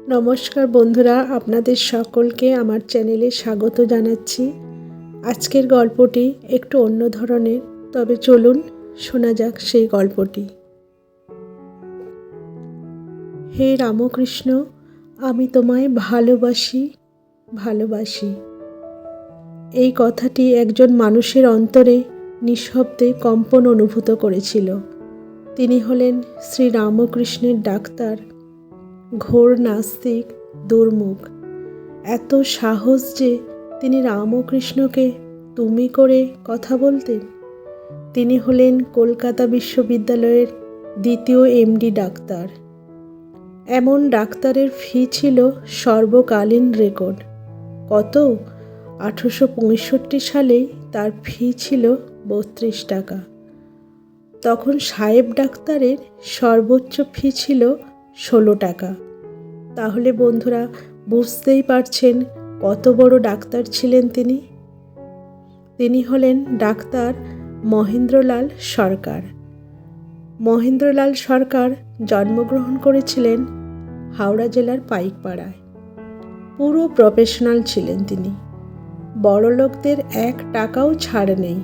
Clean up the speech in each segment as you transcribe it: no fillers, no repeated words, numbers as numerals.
নমস্কার বন্ধুরা, আপনাদের সকলকে আমার চ্যানেলে স্বাগত জানাচ্ছি। আজকের গল্পটি একটু অন্য ধরনের, তবে চলুন শোনা যাক সেই গল্পটি। হে রামকৃষ্ণ, আমি তোমায় ভালোবাসি ভালোবাসি। এই কথাটি একজন মানুষের অন্তরে নিঃশব্দে কম্পন অনুভূত করেছিল। তিনি হলেন শ্রী রামকৃষ্ণের ডাক্তার, ঘোর নাস্তিক, দুর্মুখ। এত সাহস যে তিনি রামকৃষ্ণকে তুমি করে কথা বলতেন। তিনি হলেন কলকাতা বিশ্ববিদ্যালয়ের দ্বিতীয় এমডি ডাক্তার। এমন ডাক্তারের ফি ছিল সর্বকালীন রেকর্ড। কত? 1865 সালেই তার ফি ছিল 32 টাকা। তখন সাহেব ডাক্তারের সর্বোচ্চ ফি ছিল 16 টাকা। তাহলে বন্ধুরা বুঝতেই পারছেন কত বড় ডাক্তার ছিলেন তিনি। তিনি হলেন ডাক্তার মহেন্দ্রলাল সরকার। মহেন্দ্রলাল সরকার জন্মগ্রহণ করেছিলেন হাওড়া জেলার পাইকপাড়ায়। পুরো প্রফেশনাল ছিলেন তিনি। বড়লোকদের 1 টাকাও ছাড় নেই।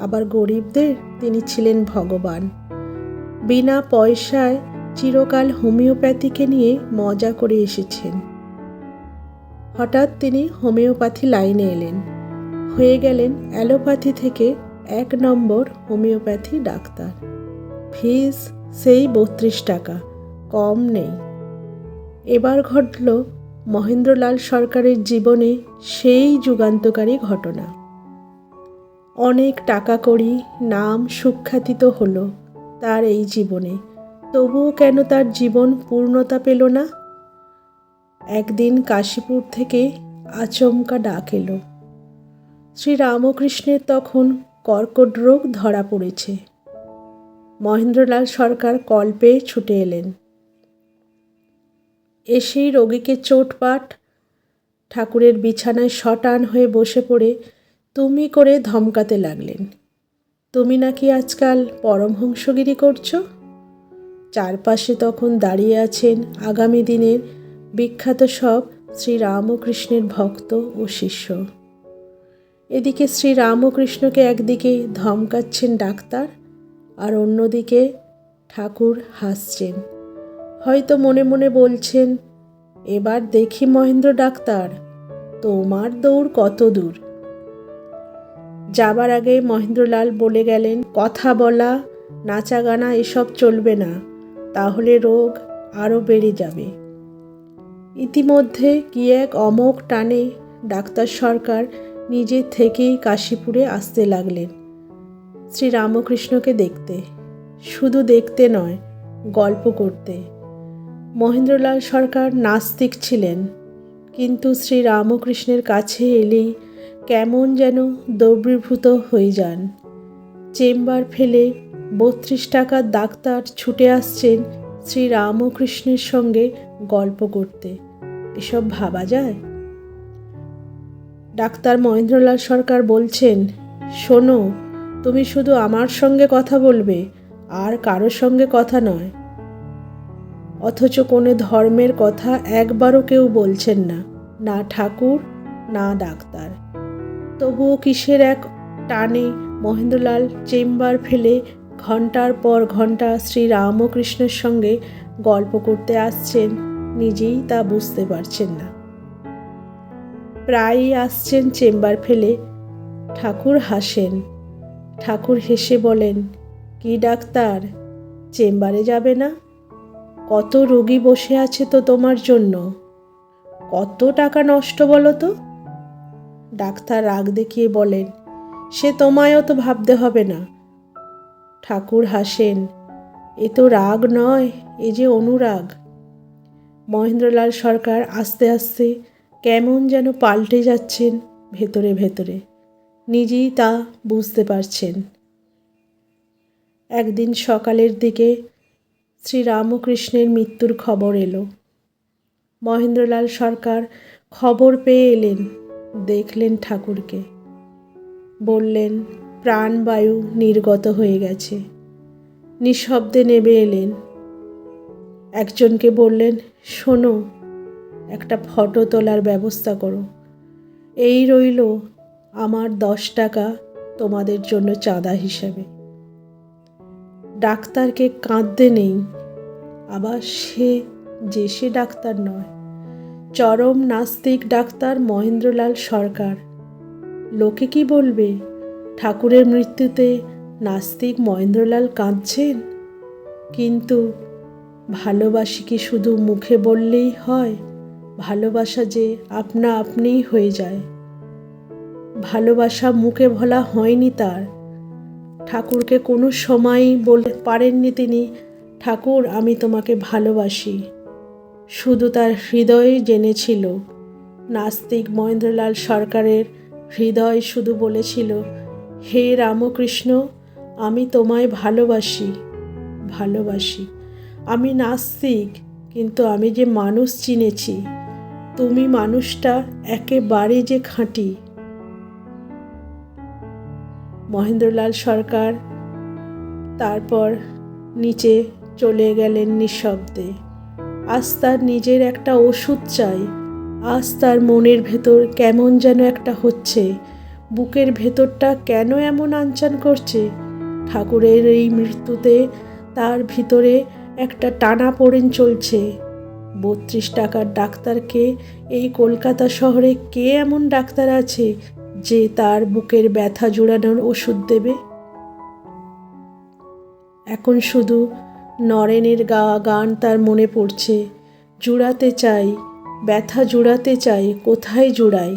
আবার গরিবদের তিনি ছিলেন ভগবান। বিনা পয়সায় চিরকাল হোমিওপ্যাথিকে নিয়ে মজা করে এসেছেন। হঠাৎ তিনি হোমিওপ্যাথি লাইনে এলেন, হয়ে গেলেন অ্যালোপ্যাথি থেকে 1 নম্বর হোমিওপ্যাথি ডাক্তার। ফিস সেই 32 টাকা, কম নেই। এবার ঘটল মহেন্দ্রলাল সরকারের জীবনে সেই যুগান্তকারী ঘটনা। অনেক টাকা কড়ি, নাম, সুখ্যাতি তো হলো তার এই জীবনে, তবুও কেন তার জীবন পূর্ণতা পেল না? একদিন কাশীপুর থেকে আচমকা ডাক এলো। শ্রী রামকৃষ্ণের তখন কর্কট রোগ ধরা পড়েছে। মহেন্দ্রলাল সরকার কল পেয়ে ছুটে এলেন। এসেই রোগীকে চোটপাট, ঠাকুরের বিছানায় শটান হয়ে বসে পড়ে তুমি করে ধমকাতে লাগলেন। তুমি নাকি আজকাল পরমহংসগিরি করছো। চারপাশে তখন দাঁড়িয়ে আছেন আগামী দিনের বিখ্যাত সব শ্রী রামকৃষ্ণের ভক্ত ও শিষ্য। এদিকে শ্রী রামকৃষ্ণকে একদিকে ধমকাচ্ছেন ডাক্তার, আর অন্যদিকে ঠাকুর হাসছেন। হয়তো মনে মনে বলছেন, এবার দেখি মহেন্দ্র ডাক্তার, তোমার দৌড় কত দূর। যাবার আগে মহেন্দ্রলাল বলে গেলেন, কথা বলা, নাচা গানা এসব চলবে না, তাহলে রোগ আরও বেড়ে যাবে। ইতিমধ্যে কি এক অমোঘ টানে ডাক্তার সরকার নিজে থেকেই কাশীপুরে আসতে লাগলেন শ্রী রামকৃষ্ণকে দেখতে। শুধু দেখতে নয়, গল্প করতে। মহেন্দ্রলাল সরকার নাস্তিক ছিলেন, কিন্তু শ্রী রামকৃষ্ণের কাছে এলেই কেমন যেন দ্রবীভূত হয়ে যান। চেম্বার ফেলে 32 টাকার ডাক্তার ছুটে আসছেন শ্রী রামকৃষ্ণের সঙ্গে গল্প করতে। এসব ভাবা যায়? ডাক্তার মহেন্দ্রলাল সরকার বলছেন, শোনো, তুমি শুধু আমার সঙ্গে কথা বলবে, আর কারোর সঙ্গে কথা নয়। অথচ কোনো ধর্মের কথা একবারও কেউ বলছেন না, না ঠাকুর না ডাক্তার। তবুও কিসের এক টানে মহেন্দ্রলাল চেম্বার ফেলে ঘন্টার পর ঘন্টা শ্রী রামকৃষ্ণের সঙ্গে গল্প করতে আসছেন, নিজেই তা বুঝতে পারছেন না। প্রায়ই আসছেন চেম্বার ফেলে। ঠাকুর হাসেন। ঠাকুর হেসে বলেন, কি ডাক্তার, চেম্বারে যাবে না? কত রোগী বসে আছে তো তোমার জন্য, কত টাকা নষ্ট বলো তো। ডাক্তার রাগ দেখিয়ে বলেন, সে তোমায়ও তো ভাবতে হবে না। ঠাকুর হাসেন, এ তো রাগ নয়, এ যে অনুরাগ। মহেন্দ্রলাল সরকার আস্তে আস্তে কেমন যেন পাল্টে যাচ্ছেন ভেতরে ভেতরে, নিজেই তা বুঝতে পারছেন। একদিন সকালের দিকে শ্রী রামকৃষ্ণের মৃত্যুর খবর এলো। মহেন্দ্রলাল সরকার খবর পেয়ে এলেন, দেখলেন ঠাকুরকে, বললেন, প্রাণবায়ু নির্গত হয়ে গেছে। নিঃশব্দে নেমে এলেন। একজনকে বললেন, শোনো, একটা ফটো তোলার ব্যবস্থা করো। এই রইল আমার 10 টাকা তোমাদের জন্য চাঁদা হিসেবে। ডাক্তারকে কাঁদতে নেই, আবার সে ডাক্তার নয়, চরম নাস্তিক ডাক্তার মহেন্দ্রলাল সরকার। লোকে কি বলবে? ঠাকুরের মৃত্যুতে নাস্তিক মহেন্দ্রলাল কাঁদছেন। কিন্তু ভালোবাসি কি শুধু মুখে বললেই হয়? ভালোবাসা যে আপনা আপনিই হয়ে যায়। ভালোবাসা মুখে বলা হয়নি তার। ঠাকুরকে কোনো সময়ই বলতে পারেননি তিনি, ঠাকুর আমি তোমাকে ভালোবাসি। শুধু তার হৃদয় জেনেছিল। নাস্তিক মহেন্দ্রলাল সরকারের হৃদয় শুধু বলেছিল, হে রামকৃষ্ণ, আমি তোমায় ভালোবাসি। আমি নাস্তিক, কিন্তু আমি যে মানুষ চিনেছি, তুমি মানুষটা একেবারে যে খাঁটি। মহেন্দ্রলাল সরকার তারপর নিচে চলে গেলেন নিঃশব্দে। আজ তার নিজের একটা ওষুধ চাই। আজ তার মনের ভেতর কেমন যেন একটা হচ্ছে, বুকের ভেতরটা কেন এমন আনচান করছে। ঠাকুরের এই মৃত্যুতে তার ভিতরে একটা টানাপোড়েন চলছে। 32 টাকার ডাক্তারকে এই কলকাতা শহরে কে এমন ডাক্তার আছে যে তার বুকের ব্যথা জুড়ানোর ওষুধ দেবে? এখন শুধু নরেনের গাওয়া গান তার মনে পড়ছে, জুড়াতে চাই, ব্যথা জুড়াতে চাই, কোথায় জুড়াই?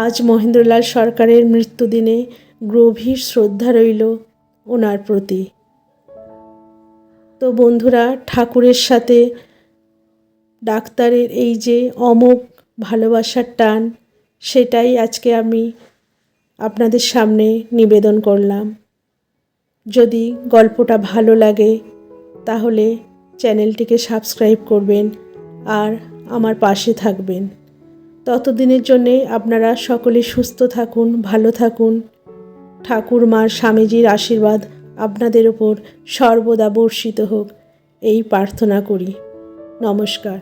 আজ মহেন্দ্রলাল সরকারের মৃত্যুদিনে গভীর শ্রদ্ধা রইল ওনার প্রতি। তো বন্ধুরা, ঠাকুরের সাথে ডাক্তারের এই যে অমোঘ ভালোবাসার টান, সেটাই আজকে আমি আপনাদের সামনে নিবেদন করলাম। যদি গল্পটা ভালো লাগে তাহলে চ্যানেলটিকে সাবস্ক্রাইব করবেন আর আমার পাশে থাকবেন। ততদিনের জন্যে আপনারা সকলে সুস্থ থাকুন, ভালো থাকুন। ঠাকুর মার স্বামীজির আশীর্বাদ আপনাদের ওপর সর্বদা বর্ষিত হোক, এই প্রার্থনা করি। নমস্কার।